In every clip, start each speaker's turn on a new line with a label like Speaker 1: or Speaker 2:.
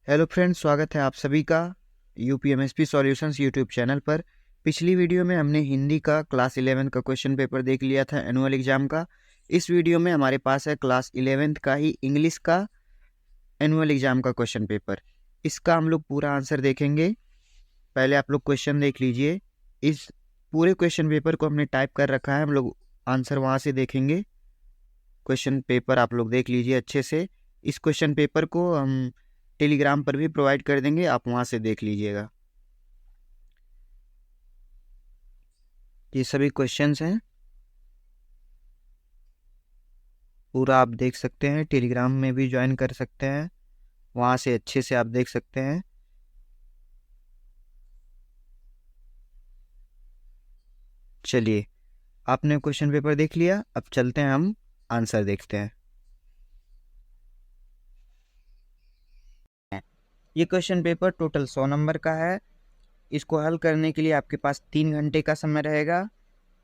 Speaker 1: Hello friends, स्वागत है आप सभी का यूपीएमएसपी सॉल्यूशंस यूट्यूब चैनल पर। पिछली वीडियो में हमने हिंदी का क्लास 11 का क्वेश्चन पेपर देख लिया था एनुअल एग्जाम का। इस वीडियो में हमारे पास है क्लास 11 का ही इंग्लिश का एनुअल एग्जाम का क्वेश्चन पेपर। इसका हम लोग पूरा आंसर देखेंगे। पहले आप लोग क्वेश्चन देख लीजिए। इस पूरे क्वेश्चन पेपर को हमने टाइप कर रखा है, हम लोग आंसर वहाँ से देखेंगे। क्वेश्चन पेपर आप लोग देख लीजिए अच्छे से। इस क्वेश्चन पेपर को हम टेलीग्राम पर भी प्रोवाइड कर देंगे, आप वहाँ से देख लीजिएगा। ये सभी क्वेश्चंस हैं, पूरा आप देख सकते हैं। टेलीग्राम में भी ज्वाइन कर सकते हैं, वहाँ से अच्छे से आप देख सकते हैं। चलिए, आपने क्वेश्चन पेपर देख लिया, अब चलते हैं हम आंसर देखते हैं। ये क्वेश्चन पेपर टोटल 100 नंबर का है। इसको हल करने के लिए आपके पास 3 घंटे का समय रहेगा।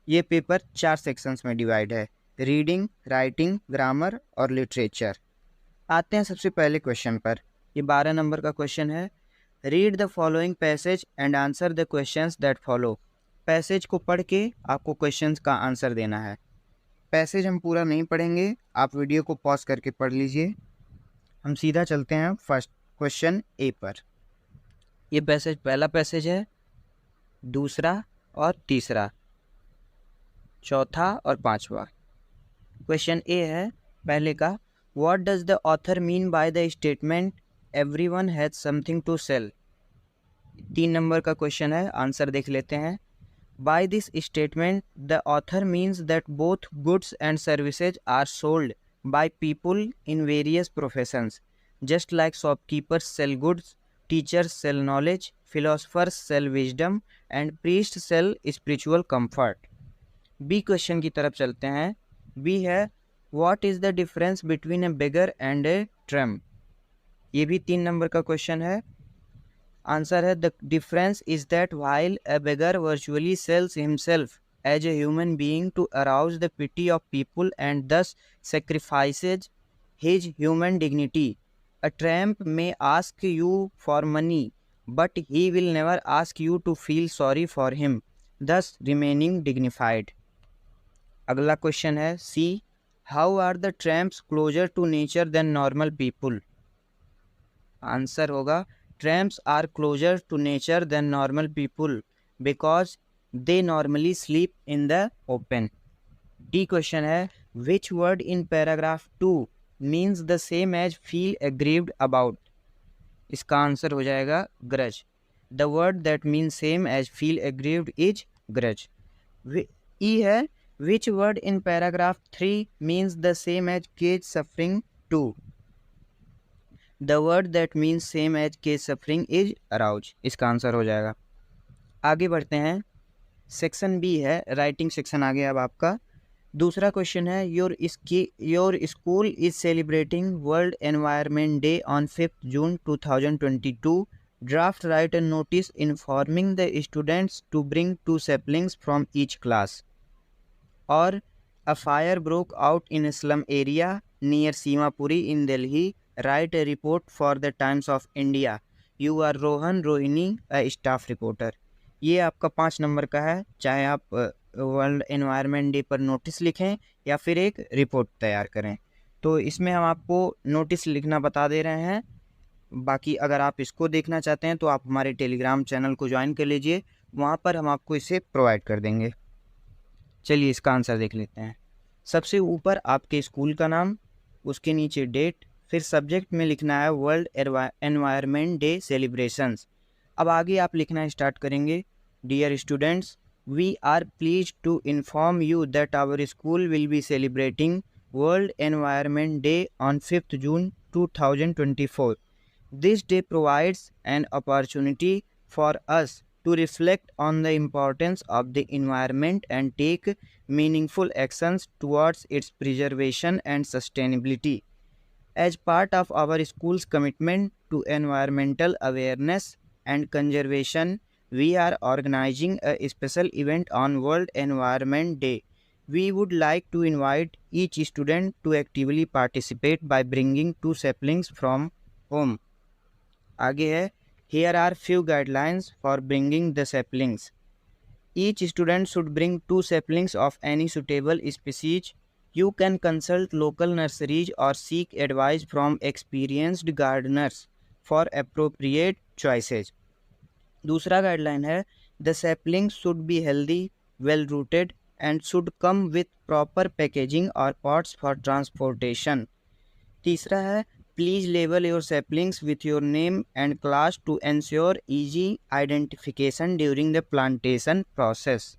Speaker 1: ये पेपर 4 सेक्शंस में डिवाइड है: रीडिंग, राइटिंग, ग्रामर और लिटरेचर। आते हैं सबसे पहले क्वेश्चन पर। ये 12 नंबर का क्वेश्चन है। Read the following passage and answer the questions that follow. Passage को पढ़ के आपको क्वेश्चंस का आंसर देना है। पैसेज हम पूरा नहीं पढ़ेंगे, आप वीडियो को पॉज करके पढ़ लीजिए। हम सीधा चलते हैं फर्स्ट क्वेश्चन ए पर। ये पैसेज पहला पैसेज है, दूसरा और तीसरा, चौथा और पांचवा। क्वेश्चन ए है पहले का, what does the author mean by the statement everyone has something to sell. 3 number का क्वेश्चन है, आंसर देख लेते हैं। By this statement the author means that both goods and services are sold by people in various professions, just like shopkeepers sell goods, teachers sell knowledge, philosophers sell wisdom and priest sell spiritual comfort. B question की तरफ चलते हैं। B है, what is the difference between a beggar and a tramp. ये भी 3 number का question है। Answer है, the difference is that while a beggar virtually sells himself as a human being to arouse the pity of people and thus sacrifices his human dignity, a tramp may ask you for money, but he will never ask you to feel sorry for him, thus remaining dignified. अगला question है C, how are the tramps closer to nature than normal people. Answer होगा, tramps are closer to nature than normal people because they normally sleep in the open. D question है, which word in paragraph 2 means the same as feel aggrieved about. इसका answer हो जाएगा grudge. The word that means same as feel aggrieved is grudge. E है, which word in paragraph 3 means the same as cage suffering 2. The word that means same as cage suffering is arouse. इसका answer हो जाएगा। आगे बढ़ते हैं, section B है, writing section आ गया अब आपका। दूसरा क्वेश्चन है, your school is celebrating world environment day on 5 June 2022. Draft right a notice informing the students to bring 2 saplings from each class. Or a fire broke out in a slum area near Simapuri in Delhi. Write a report for the Times of India. You are Rohan Rohini, a staff reporter. ये आपका 5 number का है, चाहे आप world environment day पर notice लिखें या फिर एक रिपोर्ट तैयार करें। तो इसमें हम आपको नोटिस लिखना बता दे रहे हैं। बाकी अगर आप इसको देखना चाहते हैं तो आप हमारे टेलीग्राम चैनल को ज्वाइन कर लीजिए, वहाँ पर हम आपको इसे प्रोवाइड कर देंगे। चलिए इसका आंसर देख लेते हैं। सबसे ऊपर आपके स्कूल का नाम, उसके नीचे डेट, फिर सब्जेक्ट में लिखना है वर्ल्ड एनवायरनमेंट डे सेलिब्रेशंस। अब आगे आप लिखना स्टार्ट करेंगे, dear students, we are please to inform you that our school will be celebrating world environment day on 5 June 2024. This day provides an opportunity for us to reflect on the importance of the environment and take meaningful actions towards its preservation and sustainability. As part of our school's commitment to environmental awareness and conservation, we are organizing a special event on World Environment Day. We would like to invite each student to actively participate by bringing 2 saplings from home. आगे है here are few guidelines for bringing the saplings. Each student should bring 2 saplings of any suitable species. You can consult local nurseries or seek advice from experienced gardeners for appropriate choices. दूसरा guideline है the saplings should be healthy, well rooted and should come with proper packaging or pots for transportation. तीसरा है please label your saplings with your name and class to ensure easy identification during the plantation process.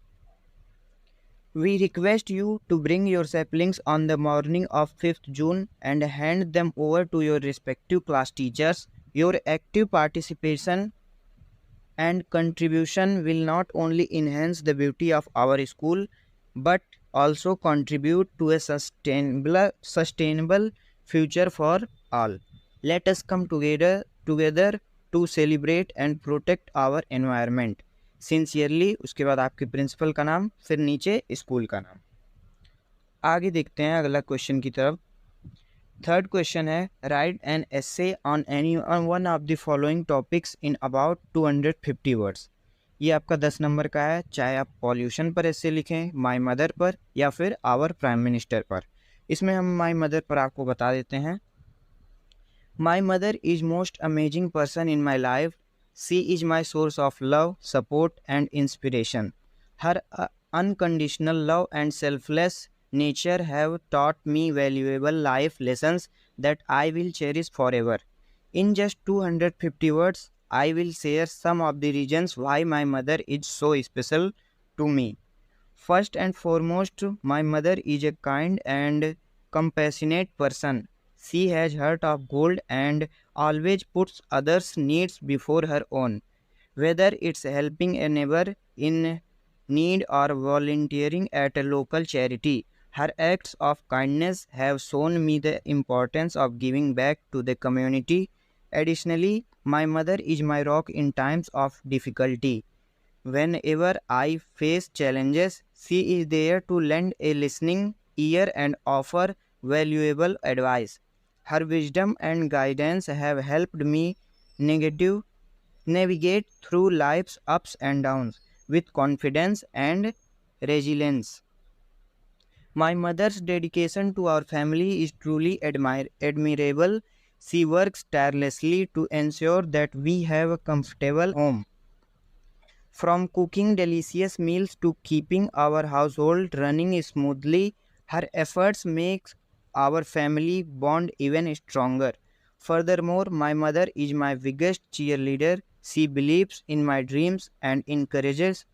Speaker 1: We request you to bring your saplings on the morning of 5th June and hand them over to your respective class teachers. Your active participation and contribution will not only enhance the beauty of our school but also contribute to a sustainable future for all. Let us come together to celebrate and protect our environment. Sincerely, उसके बाद आपके principal का नाम, फिर नीचे school का नाम. आगे देखते हैं अगला क्वेश्चन की तरफ. थर्ड क्वेश्चन है right an essay on any one of the following topics in about 250 words. ये आपका 10 नंबर का है. चाहे आप पॉल्यूशन पर एसे लिखें, माय मदर पर, या फिर आवर प्राइम मिनिस्टर पर. इसमें हम माय मदर पर आपको बता देते हैं. My mother is most amazing person in my life. She is my source of love, support and inspiration. Her unconditional love and selfless nature have taught me valuable life lessons that I will cherish forever. In just 250 words, I will share some of the reasons why my mother is so special to me. First and foremost, my mother is a kind and compassionate person. She has heart of gold and always puts others' needs before her own. Whether it's helping a neighbor in need or volunteering at a local charity, her acts of kindness have shown me the importance of giving back to the community. Additionally, my mother is my rock in times of difficulty. Whenever I face challenges, she is there to lend a listening ear and offer valuable advice. Her wisdom and guidance have helped me navigate through life's ups and downs with confidence and resilience. My mother's dedication to our family is truly admirable. She works tirelessly to ensure that we have a comfortable home. From cooking delicious meals to keeping our household running smoothly, her efforts make our family bond even stronger. Furthermore, my mother is my biggest cheerleader. She believes in my dreams and encourages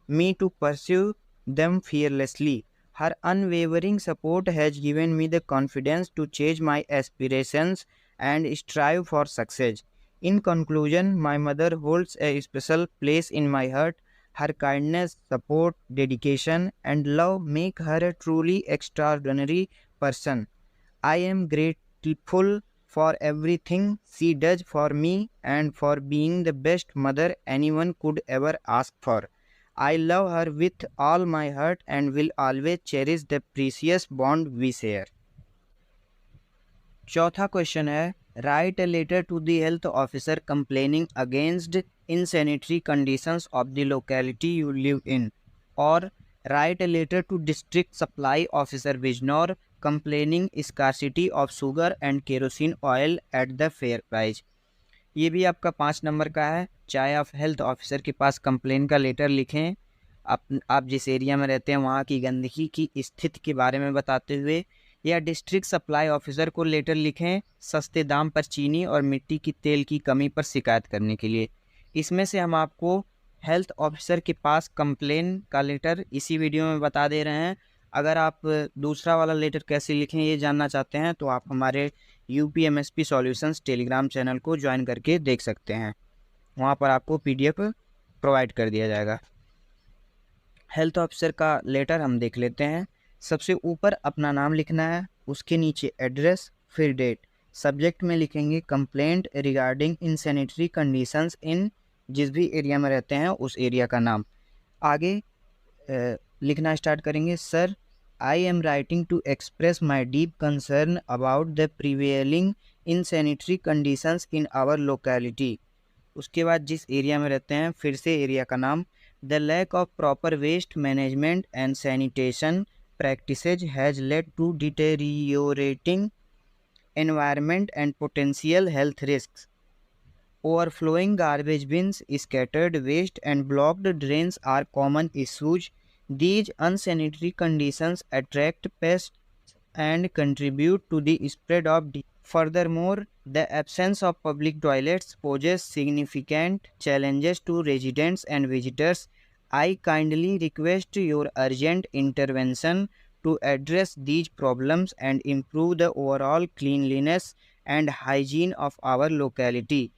Speaker 1: me to pursue them fearlessly. Her unwavering support has given me the confidence to chase my aspirations and strive for success. In conclusion, my mother holds a special place in my heart. Her kindness, support, dedication, and love make her a truly extraordinary person. I am grateful for everything she does for me and for being the best mother anyone could ever ask for. I love her with all my heart and will always cherish the precious bond we share. चौथा question है write a letter to the health officer complaining against insanitary conditions of the locality you live in, or write a letter to district supply officer Bijnor complaining scarcity of sugar and kerosene oil at the fair price. ये भी आपका 5 number का है. चाहे आप health officer के पास complain का letter लिखें, आप जिस एरिया में रहते हैं वहाँ की गंदगी की स्थिति के बारे में बताते हुए, या डिस्ट्रिक्ट सप्लाई ऑफिसर को लेटर लिखें सस्ते दाम पर चीनी और मिट्टी की तेल की कमी पर शिकायत करने के लिए. इसमें से हम आपको हेल्थ ऑफिसर के पास कंप्लेन का लेटर इसी वीडियो में बता दे रहे हैं. अगर आप दूसरा वाला लेटर कैसे लिखें ये जानना चाहते हैं तो आप हमारे UPMSP सॉल्यूशंस टेलीग्राम चैनल को ज्वाइन करके देख सकते हैं. वहाँ पर आपको PDF प्रोवाइड कर दिया जाएगा. हेल्थ ऑफिसर का लेटर हम देख लेते हैं. सबसे ऊपर अपना नाम लिखना है, उसके नीचे एड्रेस, फिर डेट. सब्जेक्ट में लिखेंगे कंप्लेंट रिगार्डिंग इनसैनिटरी कंडीशंस इन, जिस भी एरिया में रहते हैं उस एरिया का नाम. आगे लिखना स्टार्ट करेंगे. Sir, I am writing to express my deep concern about the prevailing insanitary conditions in our locality. उसके बाद जिस एरिया में रहते हैं, फिर से एरिया का नाम, the lack of proper waste management and sanitation practices has led to deteriorating environment and potential health risks. Overflowing garbage bins, scattered waste, and blocked drains are common issues. These unsanitary conditions attract pests and contribute to the spread of disease. Furthermore, the absence of public toilets poses significant challenges to residents and visitors. I kindly request your urgent intervention to address these problems and improve the overall cleanliness and hygiene of our locality.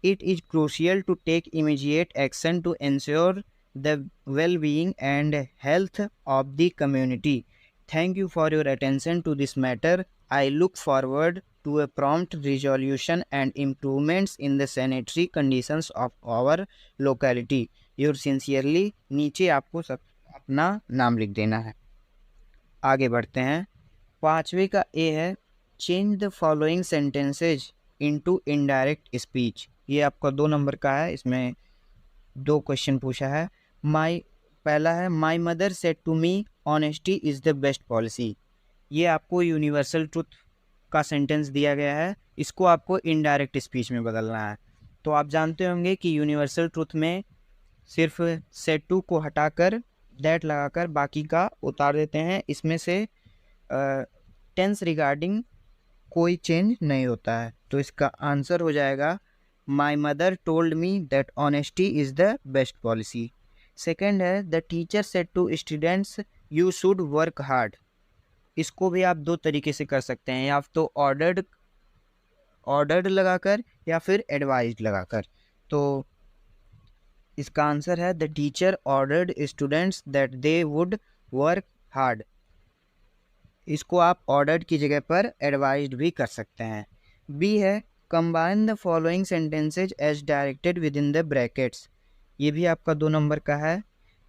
Speaker 1: It is crucial to take immediate action to ensure the well-being and health of the community. Thank you for your attention to this matter. I look forward to a prompt resolution and improvements in the sanitary conditions of our locality. Yours sincerely, नीचे आपको सब अपना नाम लिख देना है। आगे बढ़ते हैं। पांचवे का ए है, change the following sentences into indirect speech. ये आपका 2 नंबर का है, इसमें 2 क्वेश्चन पूछा है। पहला है, my mother said to me honesty is the best policy. ये आपको यूनिवर्सल ट्रुथ का सेंटेंस दिया गया है, इसको आपको इनडायरेक्ट स्पीच में बदलना है। तो आप जानते होंगे कि यूनिवर्सल ट्रुथ में सिर्फ सेड टू को हटाकर दैट लगाकर बाकी का उतार देते हैं। इसमें से टेंस रिगार्डिंग कोई चेंज नहीं होता है। तो इसका आंसर हो जाएगा, my mother told me that honesty is the best policy. Second है, the teacher said to students you should work hard. इसको भी आप 2 तरीके से कर सकते हैं, या तो ऑर्डर्ड लगाकर या फिर एडवाइज्ड लगाकर। तो इसका आंसर है, the teacher ordered students that they would work hard. इसको आप ऑर्डर्ड की जगह पर एडवाइज्ड भी कर सकते हैं। बी है, combine the following sentences as directed within the brackets. ये भी आपका 2 नंबर का है।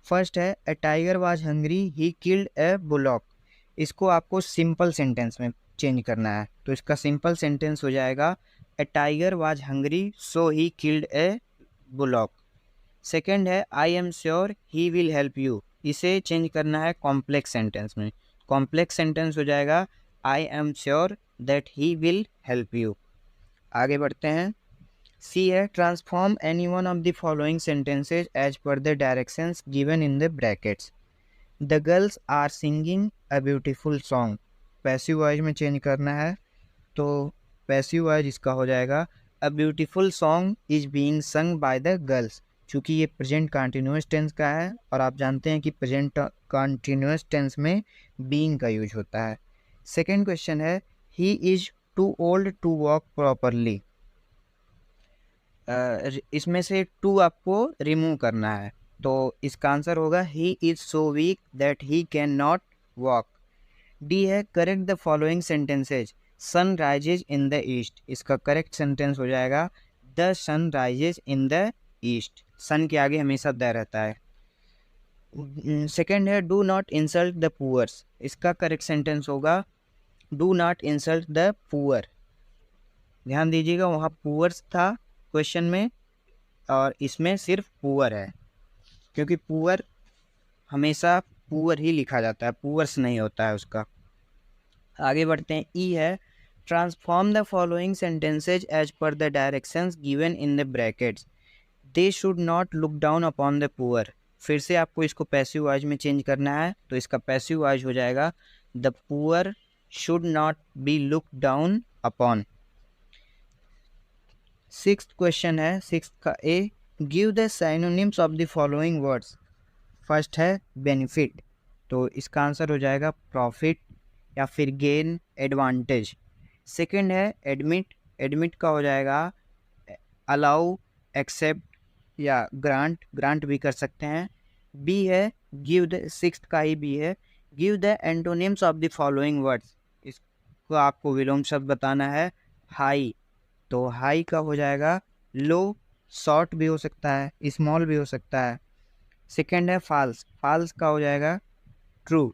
Speaker 1: फर्स्ट है, a tiger was hungry he killed a bullock. इसको आपको सिंपल सेंटेंस में चेंज करना है। तो इसका सिंपल सेंटेंस हो जाएगा, a tiger was hungry so he killed a bullock. Second है, I am sure he will help you. इसे चेंज करना है कॉम्प्लेक्स सेंटेंस में। कॉम्प्लेक्स सेंटेंस हो जाएगा, I am sure that he will help you. आगे बढ़ते हैं। सी है, transform any one of the following sentences as per the directions given in the brackets. The girls are singing a beautiful song. Passive voice में change करना है, तो passive voice इसका हो जाएगा, अ beautiful song is being sung by the girls. चूँकि ये present continuous tense का है और आप जानते हैं कि प्रेजेंट कंटिन्यूअस टेंस में बीइंग का यूज होता है। सेकेंड क्वेश्चन है, he is too old to walk properly. इसमें से टू आपको रिमूव करना है, तो इसका आंसर होगा, he is so weak that he can not walk. D है, correct the following sentences, sun rises in the east. इसका करेक्ट सेंटेंस हो जाएगा, the sun rises in the east. Sun के आगे हमेशा द रहता है। सेकेंड है, do not insult the poors. इसका करेक्ट सेंटेंस होगा, do not insult the poor. ध्यान दीजिएगा, वहाँ पुअर्स था क्वेश्चन में और इसमें सिर्फ पुअर है, क्योंकि पुअर हमेशा पुअर ही लिखा जाता है, पुअर्स नहीं होता है उसका। आगे बढ़ते हैं। ई है, transform the following sentences as per the directions given in the brackets. They should not look down upon the poor. फिर से आपको इसको पैसिव वॉइस में चेंज करना है, तो इसका पैसिव वॉइस हो जाएगा, the poor should not be look down upon. Sixth question है, सिक्स्थ का A, give the synonyms of the following words. First है बेनिफिट, तो इसका आंसर हो जाएगा प्रॉफिट या फिर गेन, एडवांटेज। सेकंड है एडमिट, एडमिट का हो जाएगा अलाउ, एक्सेप्ट या ग्रांट, ग्रांट भी कर सकते हैं। बी है गिव द, सिक्स्थ का ही बी है, give the antonyms of the following words. इसको आपको विलोम शब्द बताना है। हाई, तो हाई का हो जाएगा लो, शॉर्ट भी हो सकता है, स्मॉल भी हो सकता है। सेकेंड है फॉल्स, फॉल्स का हो जाएगा ट्रू,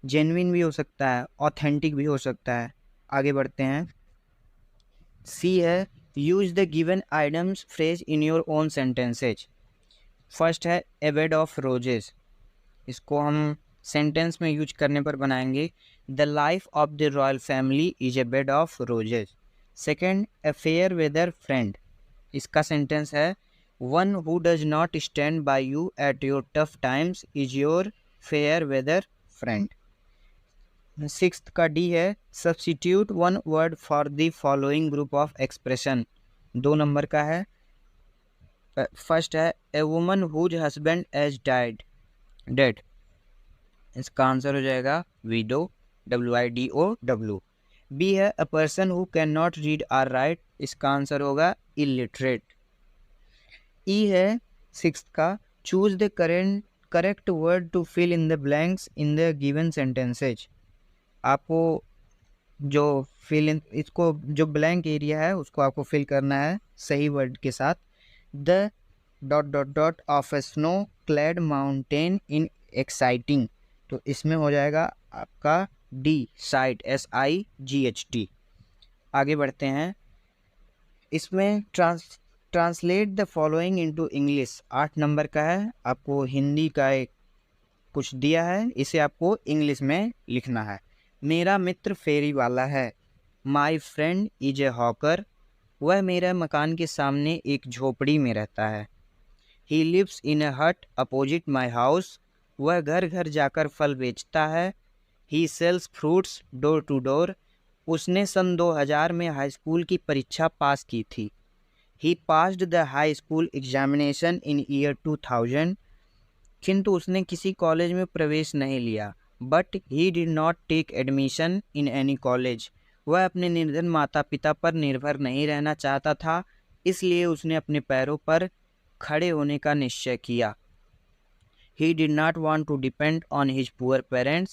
Speaker 1: जेन्युइन भी हो सकता है, ऑथेंटिक भी हो सकता है। आगे बढ़ते हैं। सी है use the given items phrase in your own sentences. First है ए बेड ऑफ रोजेस, इसको हम सेंटेंस में यूज करने पर बनाएंगे the life of the royal family is a bed of roses. Second a fair weather friend, इसका sentence है one who does not stand by you at your tough times is your fair weather friend. Sixth का D है substitute one word for the following group of expression, 2 number का है। First है a woman whose husband has died, dead, इसका answer हो जाएगा window, WIDOW। B है a person who can not read or write, इसका answer होगा illiterate. E है सिक्स्थ का choose the correct word to fill in the blanks in the given sentences. आपको जो फिल इन, इसको जो ब्लैंक एरिया है उसको आपको फिल करना है सही वर्ड के साथ। The dot dot dot of A snow clad mountain in exciting, तो इसमें हो जाएगा आपका डी साइट, SIGHT। आगे बढ़ते हैं, इसमें translate the following into English, 8 number का है। आपको हिंदी का एक कुछ दिया है, इसे आपको इंग्लिश में लिखना है। मेरा मित्र फेरी वाला है, my friend is a hawker, वह मेरे मकान के सामने एक झोपड़ी में रहता है। ही लिव्स इन ए हट अपोजिट माई हाउस, वह घर घर जाकर फल बेचता है। He sells fruits door to door, उसने सन 2000 में हाई स्कूल की परीक्षा पास की थी। He passed the high school examination in year 2000, किंतु उसने किसी कॉलेज में प्रवेश नहीं लिया। But he did not take admission in any college, वह अपने निर्धन माता पिता पर निर्भर नहीं रहना चाहता था, इसलिए उसने अपने पैरों पर खड़े होने का निश्चय किया। He did not want to depend on his poor parents,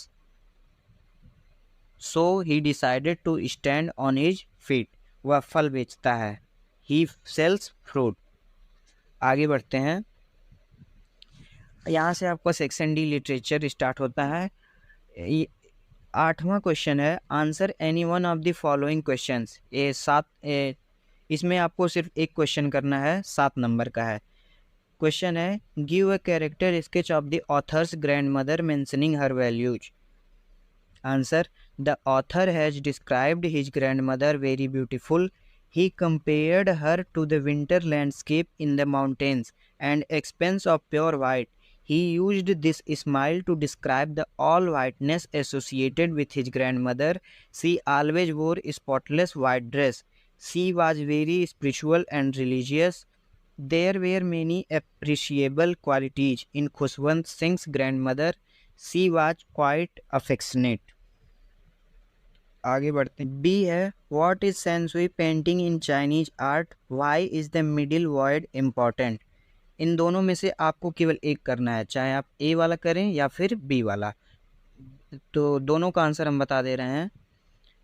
Speaker 1: so he decided to stand on his feet. वह फल बेचता है, he sells fruit। आगे बढ़ते हैं, यहाँ से आपका सेक्शन डी लिटरेचर स्टार्ट होता है। 8वां क्वेश्चन है answer any one of the following questions. इसमें आपको सिर्फ एक क्वेश्चन करना है, 7 नंबर का है। क्वेश्चन है give a character sketch of the author's grandmother mentioning her values. Answer the author has described his grandmother very beautiful, he compared her to the winter landscape in the mountains and expanse of pure white, he used this smile to describe the all whiteness associated with his grandmother, she always wore a spotless white dress, she was very spiritual and religious, there were many appreciable qualities in Khushwant Singh's grandmother, she was quite affectionate। आगे बढ़ते हैं, B है what is sansui painting in Chinese art, why is the middle word important. इन दोनों में से आपको केवल एक करना है, चाहे आप ए वाला करें या फिर बी वाला। तो दोनों का आंसर हम बता दे रहे हैं।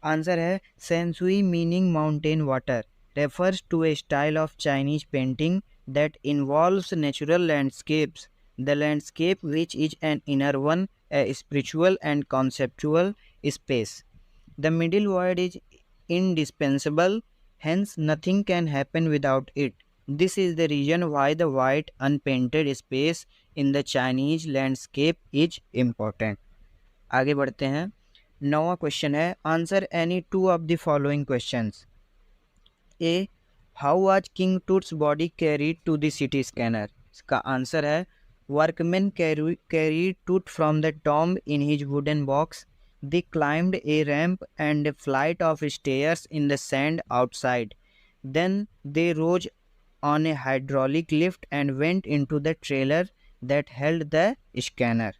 Speaker 1: आंसर है shanshui meaning mountain water refers to a style of Chinese painting that involves natural landscapes, the landscape which is an inner one, a spiritual and conceptual space. The middle word is indispensable, hence nothing can happen without it. This is the reason why the white unpainted space in the Chinese landscape is important। आगे बढ़ते हैं, 9वां question है answer any two of the following questions. A how was king Tut's body carried to the city scanner, इसका answer है workman carried Tut from the tomb in his wooden box, they climbed a ramp and a flight of stairs in the sand outside, then they rose on a hydraulic lift and went into the trailer that held the scanner।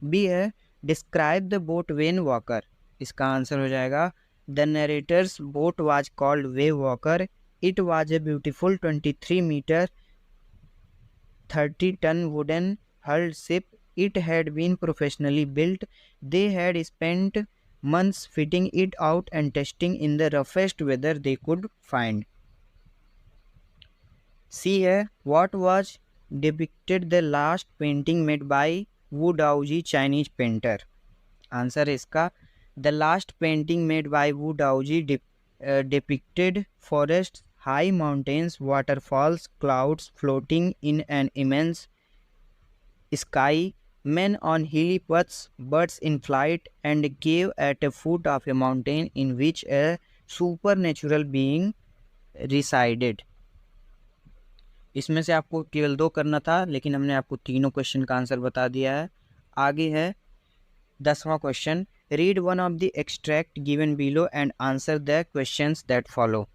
Speaker 1: B है describe the boat wave walker, इसका answer हो जाएगा the narrator's boat was called wave walker, it was a beautiful 23 meter 30 ton wooden hulled ship, it had been professionally built, they had spent months fitting it out and testing in the roughest weather they could find। C है what was depicted the last painting made by Wu Daoji Chinese painter। Answer इसका the last painting made by Wu Daoji depicted forests, high mountains, waterfalls, clouds floating in an immense sky, men on hilly paths, birds in flight, and a cave at the foot of a mountain in which a supernatural being resided. इसमें से आपको केवल 2 करना था, लेकिन हमने आपको तीनों क्वेश्चन का आंसर बता दिया है। आगे है 10वां question, read one of the extract given below and answer the questions that follow.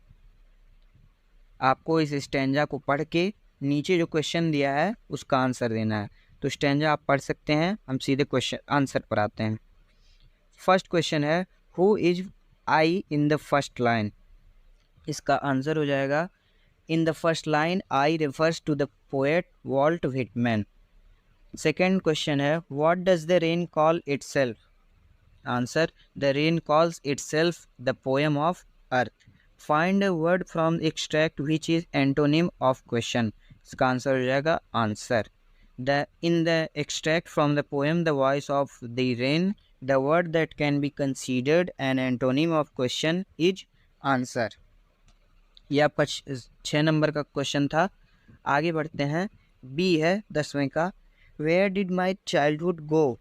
Speaker 1: आपको इस स्टैंजा को पढ़ के नीचे जो क्वेश्चन दिया है उसका आंसर देना है। तो स्टैंजा आप पढ़ सकते हैं, हम सीधे क्वेश्चन आंसर पर आते हैं। फर्स्ट क्वेश्चन है, who is I in the first line. इसका आंसर हो जाएगा, in the first line I refers to the poet Walt Whitman. Second question है, what does the rain call itself? Answer, the rain calls itself the poem of earth. Find a word from extract which is antonym of question. इसका answer हो जाएगा answer. In the extract from the poem The Voice of the Rain, the word that can be considered an antonym of question is answer. ये आपका 6 number का question था। आगे बढ़ते हैं, बी है 10वें का, where did my childhood go,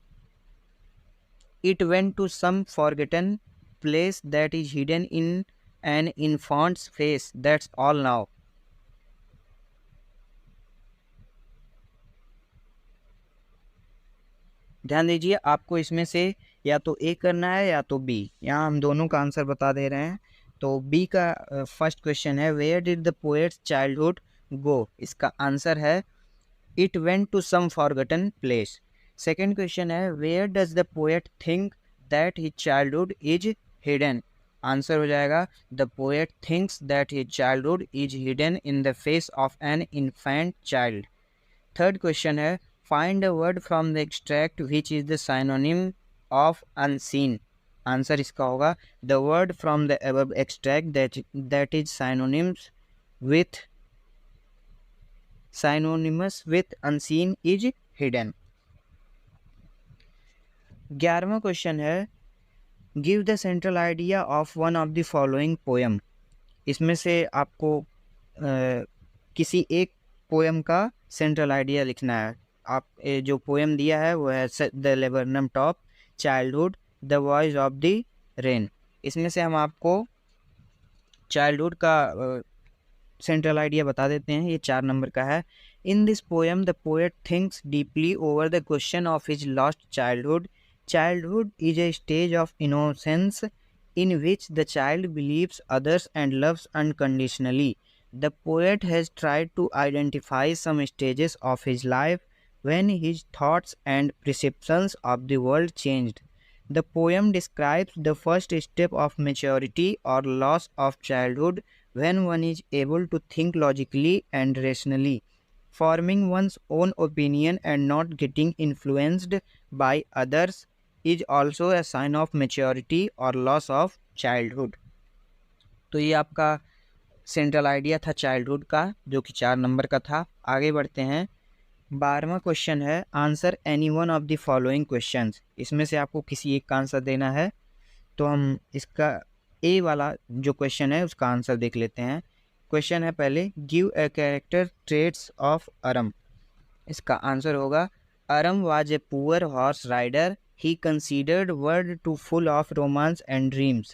Speaker 1: it went to some forgotten place that is hidden in an infant's face, that's all now. ध्यान दीजिए, आपको इसमें से या तो ए करना है या तो बी, यहाँ हम दोनों का आंसर बता दे रहे हैं। तो बी का फर्स्ट क्वेश्चन है, where did the poet's childhood go. इसका आंसर है, it went to some forgotten place. Second question है, where does the poet think that his childhood is hidden. Answer हो जाएगा, the poet thinks that his childhood is hidden in the face of an infant child. Third question है, find a word from the extract which is the synonym of unseen. Answer इसका होगा, the word from the above extract that is synonymous with unseen is hidden. 11वां question है, give the central idea of one of the following poem. इसमें से आपको किसी एक poem का सेंट्रल आइडिया लिखना है। आप जो पोएम दिया है वो है the laburnum top, childhood, the voice of the rain. इसमें से हम आपको चाइल्डहुड का सेंट्रल आइडिया बता देते हैं। ये 4 नंबर का है। In this poem the poet thinks deeply over the question of his lost childhood. Childhood is a stage of innocence in which the child believes others and loves unconditionally. The poet has tried to identify some stages of his life when his thoughts and perceptions of the world changed. The poem describes the first step of maturity or loss of childhood, when one is able to think logically and rationally, forming one's own opinion and not getting influenced by others is also a sign of maturity or loss of childhood. तो ये आपका central idea था childhood का, जो कि 4 number का था। आगे बढ़ते हैं, 12वां क्वेश्चन है, answer any one of the following questions. इसमें से आपको किसी एक का आंसर देना है। तो हम इसका ए वाला जो क्वेश्चन है उसका आंसर देख लेते हैं। क्वेश्चन है पहले, give a character traits of Aram. इसका आंसर होगा, Aram was a poor horse rider, he considered world too full of romance and dreams.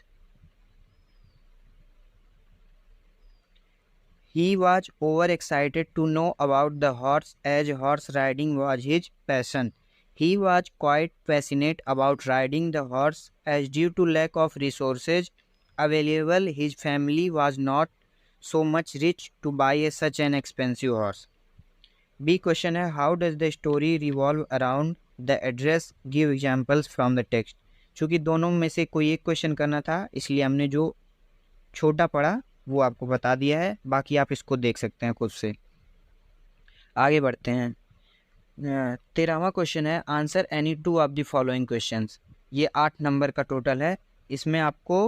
Speaker 1: He was overexcited to know about the horse, as horse riding was his passion. He was quite passionate about riding the horse, as due to lack of resources available, his family was not so much rich to buy such an expensive horse. B question है, how does the story revolve around the address, give examples from the text। चूँकि दोनों में से कोई एक question करना था, इसलिए हमने जो छोटा पढ़ा वो आपको बता दिया है, बाकी आप इसको देख सकते हैं खुद से। आगे बढ़ते हैं, 13वां क्वेश्चन है, answer any 2 of the following questions. ये 8 नंबर का टोटल है। इसमें आपको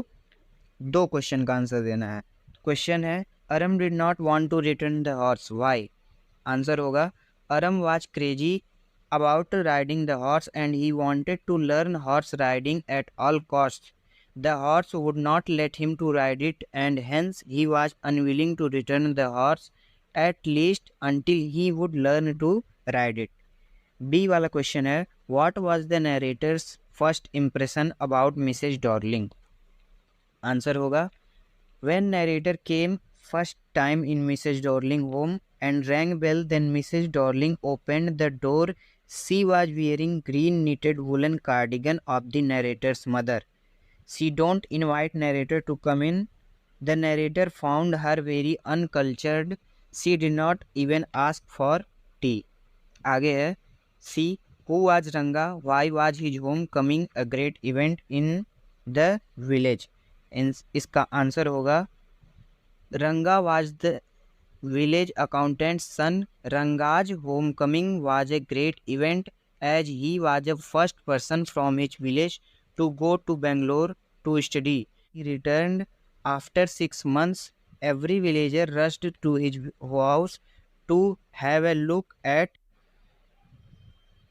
Speaker 1: 2 क्वेश्चन का आंसर देना है। क्वेश्चन है, Aram did not want to return the horse, why. Answer होगा, Aram was crazy about riding the horse and he wanted to learn horse riding at all costs. The horse would not let him to ride it, and hence he was unwilling to return the horse, at least until he would learn to ride it. B वाला question है, what was the narrator's first impression about Mrs. Darling? Answer होगा, when narrator came first time in Mrs. Darling home and rang bell, then Mrs. Darling opened the door. She was wearing green knitted woolen cardigan of the narrator's mother. She don't invite narrator to come in. The narrator found her very uncultured. She did not even ask for tea. आगे है, C. Who was Ranga? Why was his homecoming a great event in the village? इसका answer होगा, Ranga was the village accountant's son. Ranga's homecoming was a great event as he was the first person from his village to go to Bangalore to study. He returned after 6 months. Every villager rushed to his house to have a look at.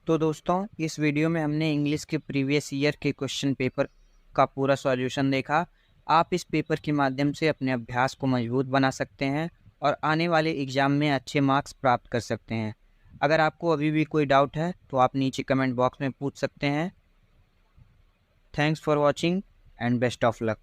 Speaker 1: तो दोस्तों, इस video में हमने English के previous year के question paper का पूरा solution देखा। आप इस पेपर के माध्यम से अपने अभ्यास को मजबूत बना सकते हैं और आने वाले एग्ज़ाम में अच्छे मार्क्स प्राप्त कर सकते हैं। अगर आपको अभी भी कोई डाउट है तो आप नीचे कमेंट बॉक्स में पूछ सकते हैं। Thanks for watching and best of luck.